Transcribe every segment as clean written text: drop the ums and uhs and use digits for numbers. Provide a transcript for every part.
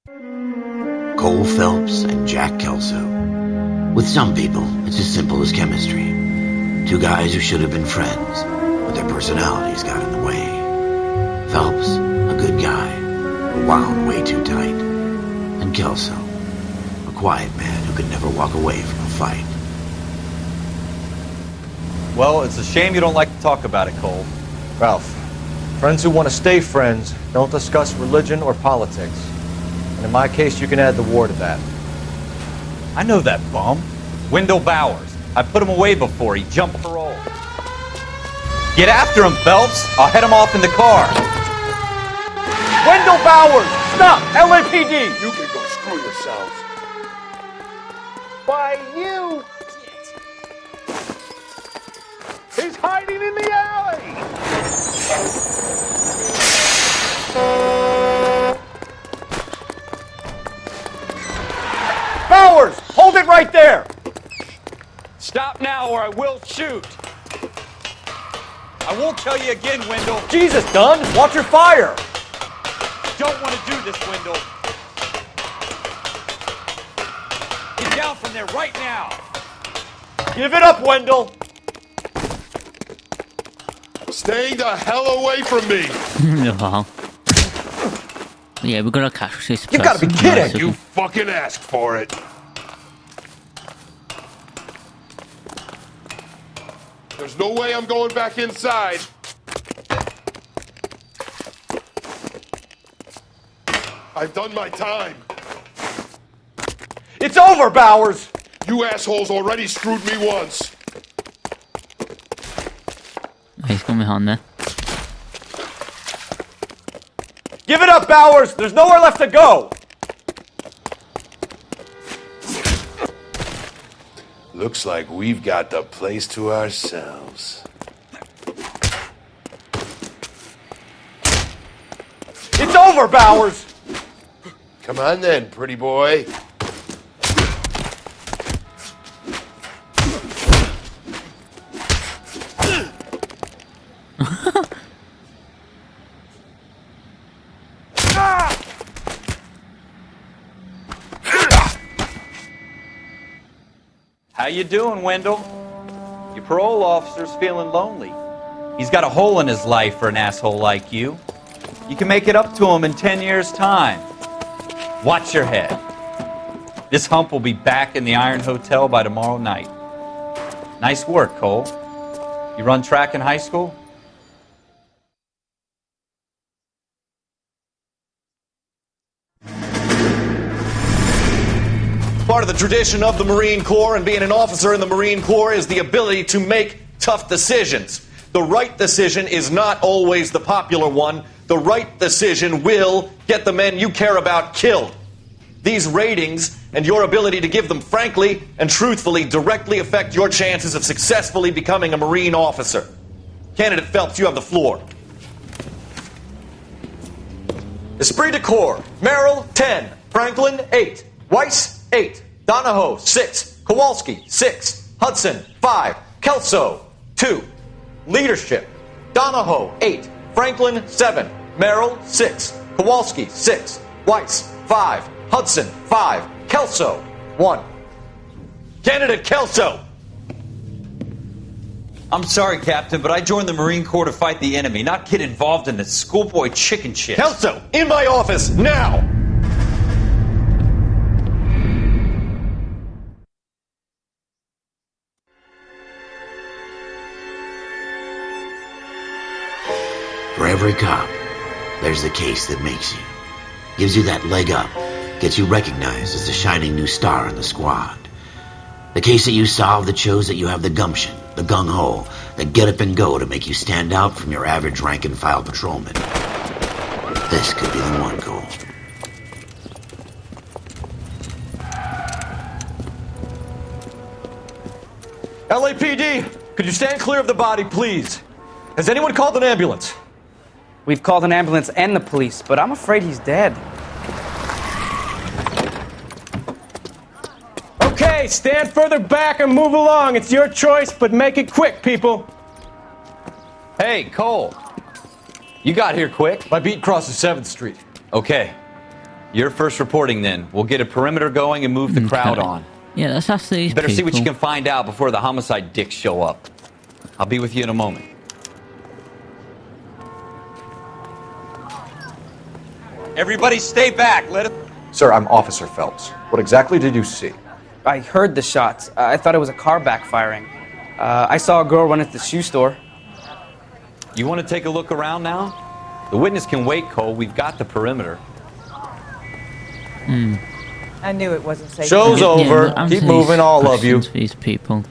Cole Phelps and Jack Kelso. With some people, it's as simple as chemistry. Two guys who should have been friends, but their personalities got in the way. Phelps, a good guy, but wound way too tight. And Kelso, a quiet man who could never walk away from a fight. Well, it's a shame you don't like to talk about it, Cole. Ralph, friends who want to stay friends don't discuss religion or politics. And in my case, you can add the war to that. I know that bum. Wendell Bowers. I put him away before he jumped parole. Get after him, Phelps. I'll head him off in the car. Wendell Bowers! Stop! LAPD! You can go screw yourselves. Why, you! He's hiding in the alley! Bowers! Hold it right there! Stop now or I will shoot. I won't tell you again, Wendell. Jesus, Dunn! Watch your fire! Don't want to do this, Wendell. Get down from there right now. Give it up, Wendell! Stay the hell away from me! Wow. Yeah, we're gonna catch this person. You gotta be kidding! You fucking asked for it. There's no way I'm going back inside. I've done my time. It's over, Bowers! You assholes already screwed me once. He's coming behind there. Give it up, Bowers! There's nowhere left to go! Looks like we've got the place to ourselves. It's over, Bowers! Come on then, pretty boy. How you doing, Wendell? Your parole officer's feeling lonely. He's got a hole in his life for an asshole like you. You can make it up to him in 10 years' time. Watch your head. This hump will be back in the Iron Hotel by tomorrow night. Nice work, Cole. You run track in high school? Part of the tradition of the Marine Corps and being an officer in the Marine Corps is the ability to make tough decisions. The right decision is not always the popular one. The right decision will get the men you care about killed. These ratings and your ability to give them frankly and truthfully directly affect your chances of successfully becoming a Marine officer. Candidate Phelps, you have the floor. Esprit de Corps, Merrill, 10. Franklin, 8. Weiss, 8. Donahoe, 6. Kowalski, 6. Hudson, 5. Kelso, 2. Leadership, Donahoe, 8. Franklin, 7. Merrill, 6. Kowalski, 6. Weiss, 5. Hudson, 5. Kelso, 1. Candidate Kelso! I'm sorry, Captain, but I joined the Marine Corps to fight the enemy, not get involved in this schoolboy chicken shit. Kelso, in my office, now! For every cop, there's the case that makes you. Gives you that leg up, gets you recognized as the shining new star in the squad. The case that you solve that shows that you have the gumption, the gung-ho, the get up and go to make you stand out from your average rank-and-file patrolman. This could be the one, Cole. LAPD, could you stand clear of the body, please? Has anyone called an ambulance? We've called an ambulance and the police, but I'm afraid he's dead. Okay, stand further back and move along. It's your choice, but make it quick, people. Hey, Cole. You got here quick. My beat crosses 7th Street. Okay. You're first reporting then. We'll get a perimeter going and move the crowd on. Yeah, let's ask these You better people. see what you can find out before the homicide dicks show up. I'll be with you in a moment. Everybody stay back. Let it... Sir, I'm Officer Phelps. What exactly did you see? I heard the shots. I thought it was a car backfiring. I saw a girl run at the shoe store. You want to take a look around now? The witness can wait, Cole. We've got the perimeter. I knew it wasn't safe. Show's over. Answer Keep moving, these all of you. questions for these people.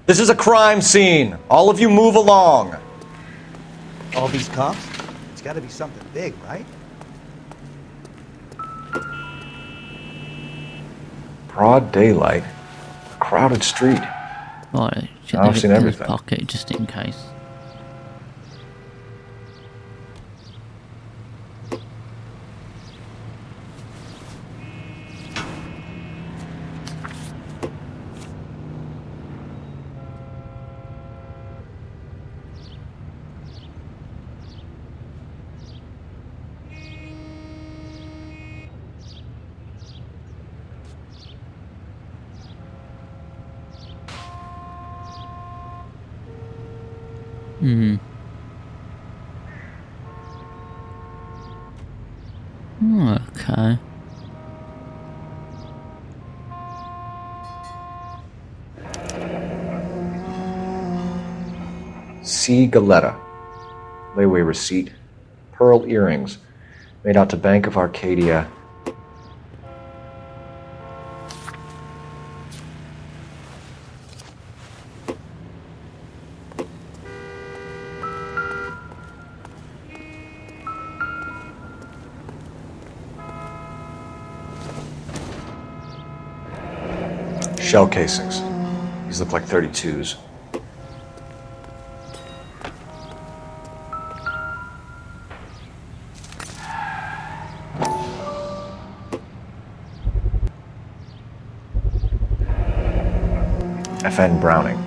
This is a crime scene. All of you move along. All these cops? It's got to be something big, right? Broad daylight. Crowded street. Right, check I've the seen victim's everything. pocket just in case. Okay. C. Galetta. Layaway receipt. Pearl earrings. Made out to Bank of Arcadia. Shell casings. These look like 32s. FN Browning.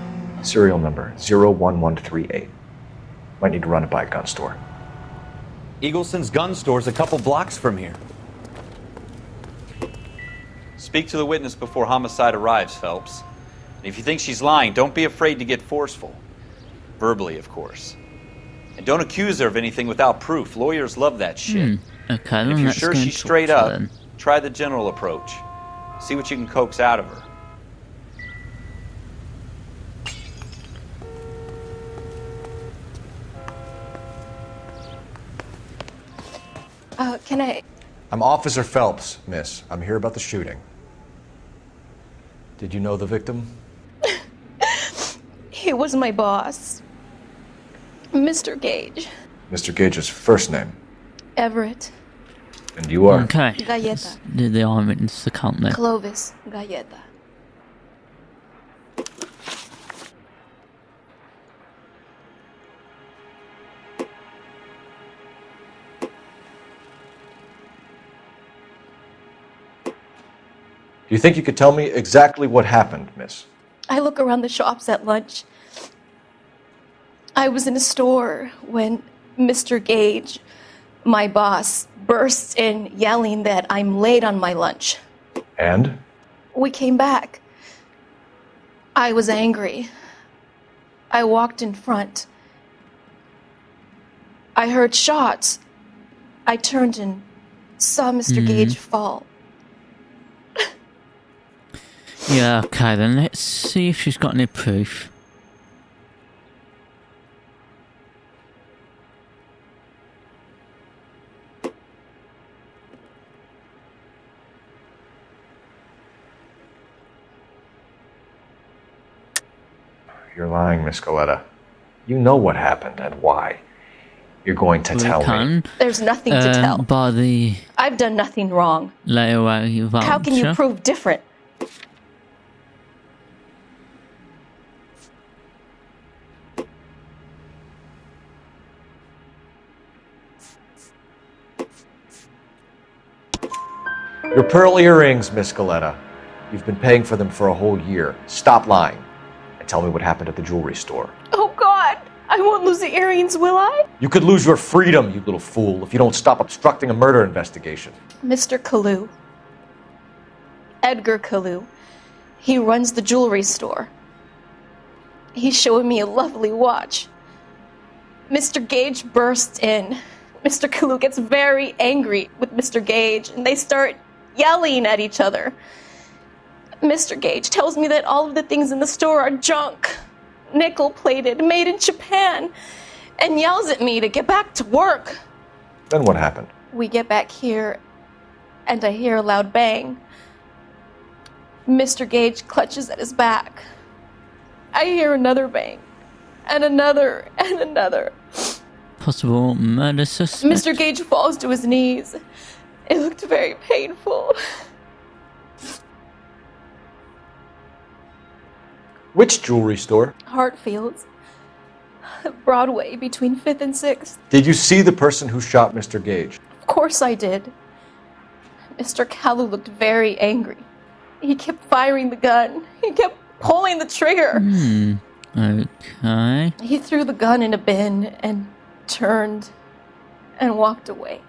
Serial number 01138. Might need to run it by a gun store. Eagleson's gun store's a couple blocks from here. Speak to the witness before homicide arrives, Phelps. And if you think she's lying, don't be afraid to get forceful. Verbally, of course. And don't accuse her of anything without proof. Lawyers love that shit. Okay, And then if you're let's sure go and she's talk straight to up, them. try the general approach. See what you can coax out of her. Can I... I'm Officer Phelps, miss. I'm here about the shooting. Did you know the victim? He was my boss. Mr. Gage. Mr. Gage's first name. Everett. And you are? Okay. Galleta. Let's do the eyewitness account then. Clovis Galleta. Do you think you could tell me exactly what happened, miss? I look around the shops at lunch. I was in a store when Mr. Gage, my boss, bursts in yelling that I'm late on my lunch. And? We came back. I was angry. I walked in front. I heard shots. I turned and saw Mr. Gage fall. Yeah, okay then, let's see if she's got any proof. You're lying, Miss Galetta. You know what happened and why. You're going to tell me. There's nothing to tell. By the I've done nothing wrong. layaway voucher. How can you prove different? Your pearl earrings, Miss Galetta. You've been paying for them for a whole year. Stop lying. Tell me what happened at the jewelry store. Oh, God. I won't lose the earrings, will I? You could lose your freedom, you little fool, if you don't stop obstructing a murder investigation. Mr. Kalu. Edgar Kalu. He runs the jewelry store. He's showing me a lovely watch. Mr. Gage bursts in. Mr. Kalu gets very angry with Mr. Gage, and they start yelling at each other. Mr. Gage tells me that all of the things in the store are junk, nickel-plated, made in Japan, and yells at me to get back to work. Then what happened? We get back here, and I hear a loud bang. Mr. Gage clutches at his back. I hear another bang, and another, and another. Possible murder suspect. Mr. Gage falls to his knees. It looked very painful. Which jewelry store? Hartfield's. Broadway, between 5th and 6th. Did you see the person who shot Mr. Gage? Of course I did. Mr. Kalu looked very angry. He kept firing the gun. He kept pulling the trigger. Okay. He threw the gun in a bin and turned and walked away.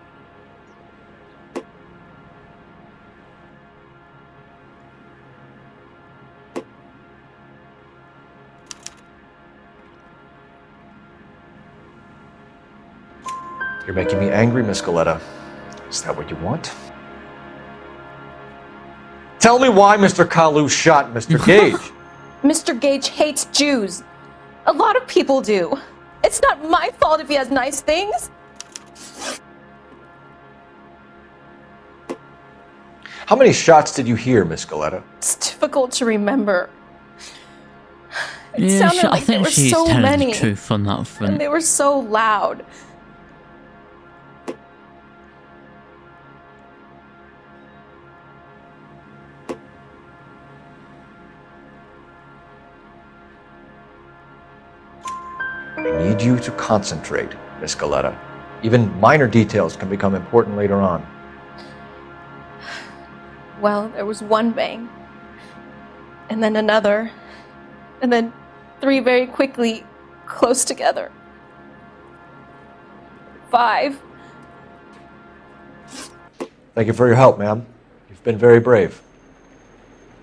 You're making me angry, Miss Galetta. Is that what you want? Tell me why Mr. Kalu shot Mr. Gage. Mr. Gage hates Jews. A lot of people do. It's not my fault if he has nice things. How many shots did you hear, Miss Galetta? It's difficult to remember. It Yeah, sounded I like there think were she's so telling many. the truth on that And front. they were so loud. I need you to concentrate, Miss Galetta. Even minor details can become important later on. Well, there was one bang. And then another. And then 3 very quickly, close together. 5. Thank you for your help, ma'am. You've been very brave.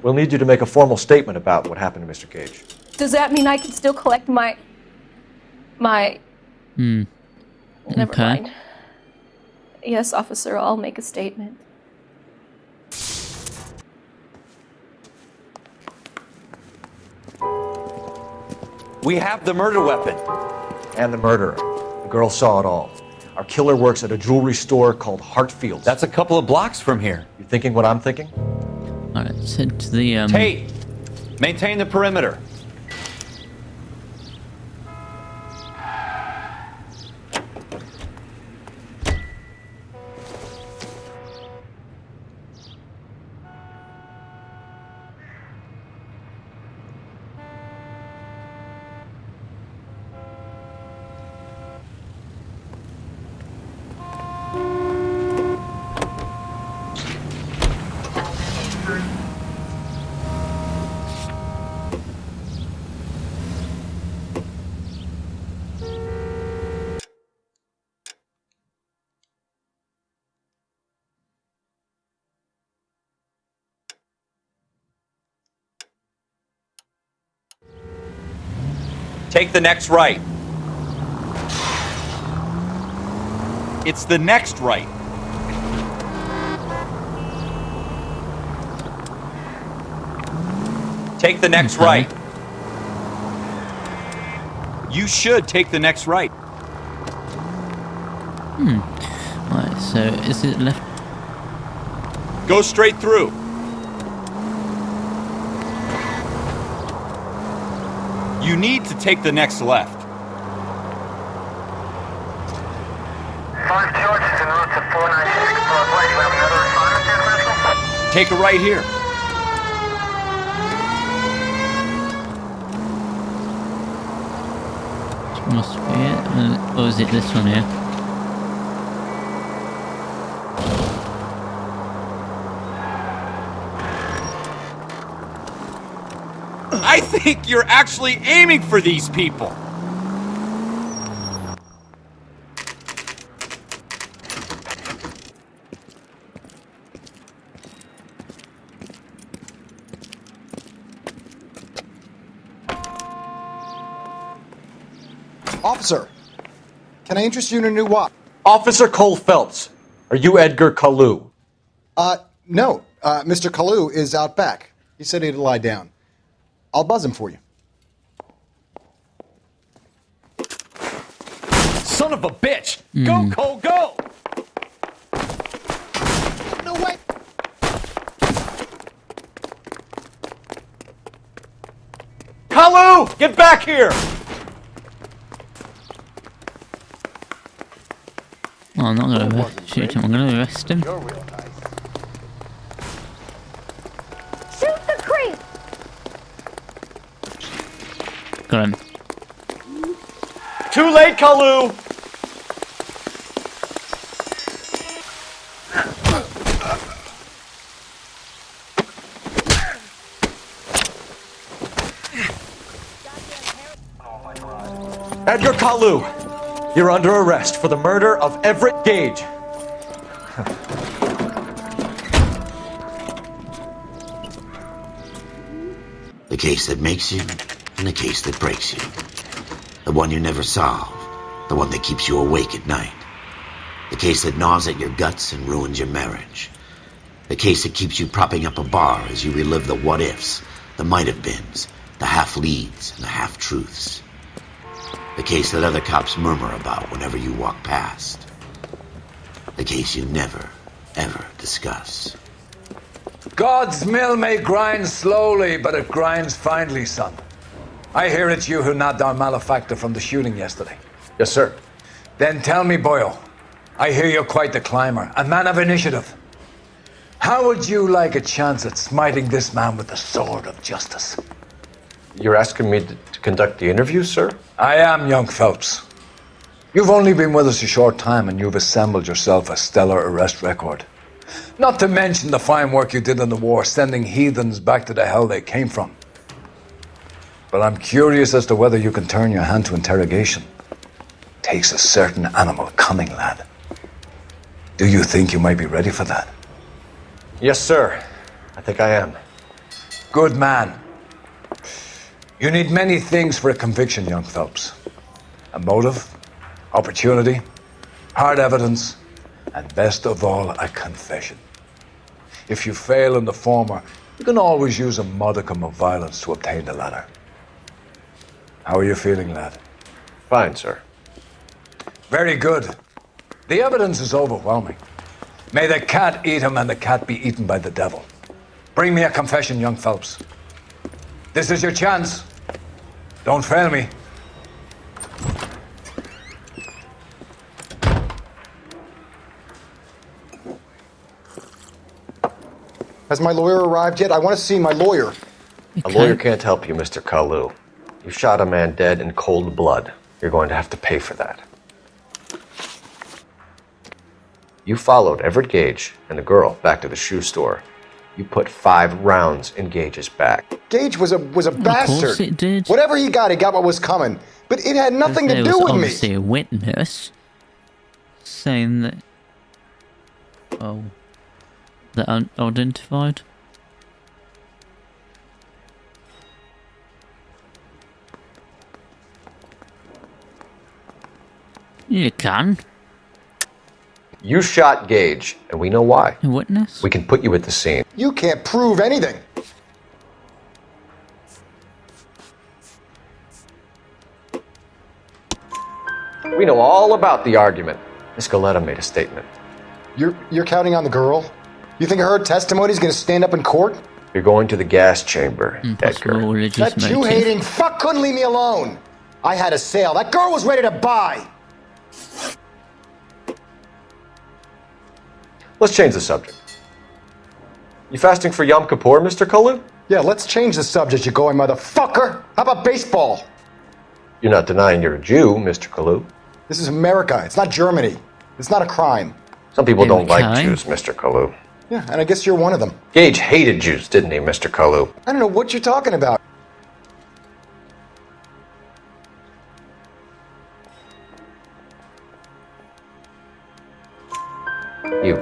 We'll need you to make a formal statement about what happened to Mr. Gage. Does that mean I can still collect my... Never Okay. mind. Yes, officer, I'll make a statement. We have the murder weapon. And the murderer. The girl saw it all. Our killer works at a jewelry store called Hartfield's. That's a couple of blocks from here. You thinking what I'm thinking? Alright, let's head to the Tate, maintain the perimeter. Take the next right. It's the next right. Take the next right. You should take the next right. Right, so is it left? Go straight through. You need to take the next left. 5 George, en route to 496 Broadway. Do you have another assignment, International? Take a right here. This must be it. Or is it this one here? I think you're actually aiming for these people. Officer, can I interest you in a new watch? Officer Cole Phelps, are you Edgar Kalu? No. Mr. Kalu is out back. He said he'd lie down. I'll buzz him for you. Son of a bitch! Go, Cole, go! No way! Kalu, get back here! Oh, I'm not gonna shoot him, I'm gonna arrest him. Shoot the creep! Got him. Too late, Kalu! Edgar Kalu, you're under arrest for the murder of Everett Gage. The case that makes you, and the case that breaks you. The one you never solve, the one that keeps you awake at night. The case that gnaws at your guts and ruins your marriage. The case that keeps you propping up a bar as you relive the what-ifs, the might-have-beens, the half-leads, and the half-truths. The case that other cops murmur about whenever you walk past. The case you never, ever discuss. God's mill may grind slowly, but it grinds finely, son. I hear it's you who nabbed our malefactor from the shooting yesterday. Yes, sir. Then tell me, boyo, I hear you're quite the climber, a man of initiative. How would you like a chance at smiting this man with the sword of justice? You're asking me to conduct the interview, sir? I am, young Phelps. You've only been with us a short time and you've assembled yourself a stellar arrest record. Not to mention the fine work you did in the war, sending heathens back to the hell they came from. But I'm curious as to whether you can turn your hand to interrogation. Takes a certain animal cunning, lad. Do you think you might be ready for that? Yes, sir. I think I am. Good man. You need many things for a conviction, young Phelps. A motive, opportunity, hard evidence, and best of all, a confession. If you fail in the former, you can always use a modicum of violence to obtain the latter. How are you feeling, lad? Fine, sir. Very good. The evidence is overwhelming. May the cat eat him and the cat be eaten by the devil. Bring me a confession, young Phelps. This is your chance. Don't fail me. Has my lawyer arrived yet? I want to see my lawyer. A lawyer can't help you, Mr. Kalu. You shot a man dead in cold blood. You're going to have to pay for that. You followed Everett Gage and the girl back to the shoe store. You put 5 rounds in Gage's back. Gage was a bastard. Of course it did. Whatever he got what was coming. But it had nothing to There do was with me. obviously a witness saying that. Oh, that unidentified. You can. You shot Gage, and we know why. A witness? We can put you at the scene. You can't prove anything. We know all about the argument. Miss Galetta made a statement. You're counting on the girl? You think her testimony's gonna stand up in court? You're going to the gas chamber, Edgar. That Jew-hating fuck couldn't leave me alone. I had a sale. That girl was ready to buy. Let's change the subject. You fasting for Yom Kippur, Mr. Kalu? Yeah, let's change the subject, you going motherfucker. How about baseball? You're not denying you're a Jew, Mr. Kalu. This is America. It's not Germany. It's not a crime. Some people don't like Jews, Mr. Kalu. Yeah, and I guess you're one of them. Gage hated Jews, didn't he, Mr. Kalu? I don't know what you're talking about. You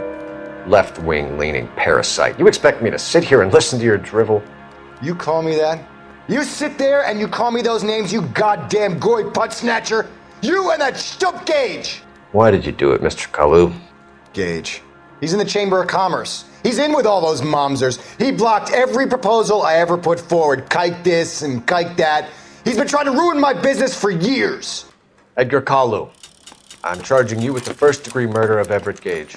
left-wing leaning parasite. You expect me to sit here and listen to your drivel? You call me that? You sit there and you call me those names, you goddamn goy putt snatcher? You and that stup Gage! Why did you do it, Mr. Kalu? Gage. He's in the Chamber of Commerce. He's in with all those momsers. He blocked every proposal I ever put forward. Kike this and kike that. He's been trying to ruin my business for years. Edgar Kalu, I'm charging you with the first-degree murder of Everett Gage.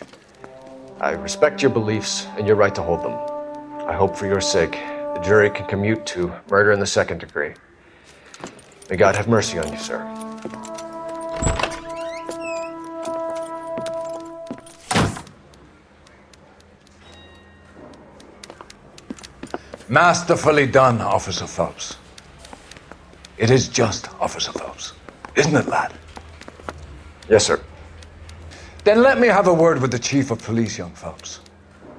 I respect your beliefs and your right to hold them. I hope for your sake the jury can commute to murder in the second degree. May God have mercy on you, sir. Masterfully done, Officer Phelps. It is just Officer Phelps, isn't it, lad? Yes, sir. Then let me have a word with the Chief of Police, young Phelps.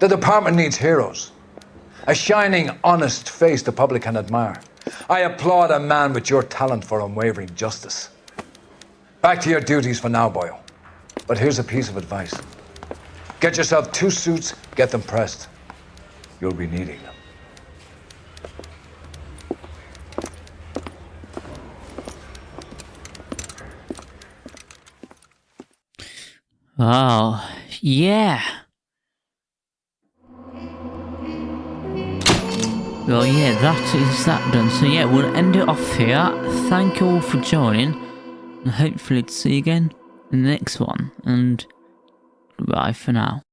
The department needs heroes. A shining, honest face the public can admire. I applaud a man with your talent for unwavering justice. Back to your duties for now, boyo. But here's a piece of advice. Get yourself 2 suits, get them pressed. You'll be needing them. Oh, yeah. Well, yeah, that is that done. So, yeah, we'll end it off here. Thank you all for joining. And hopefully to see you again in the next one. And goodbye for now.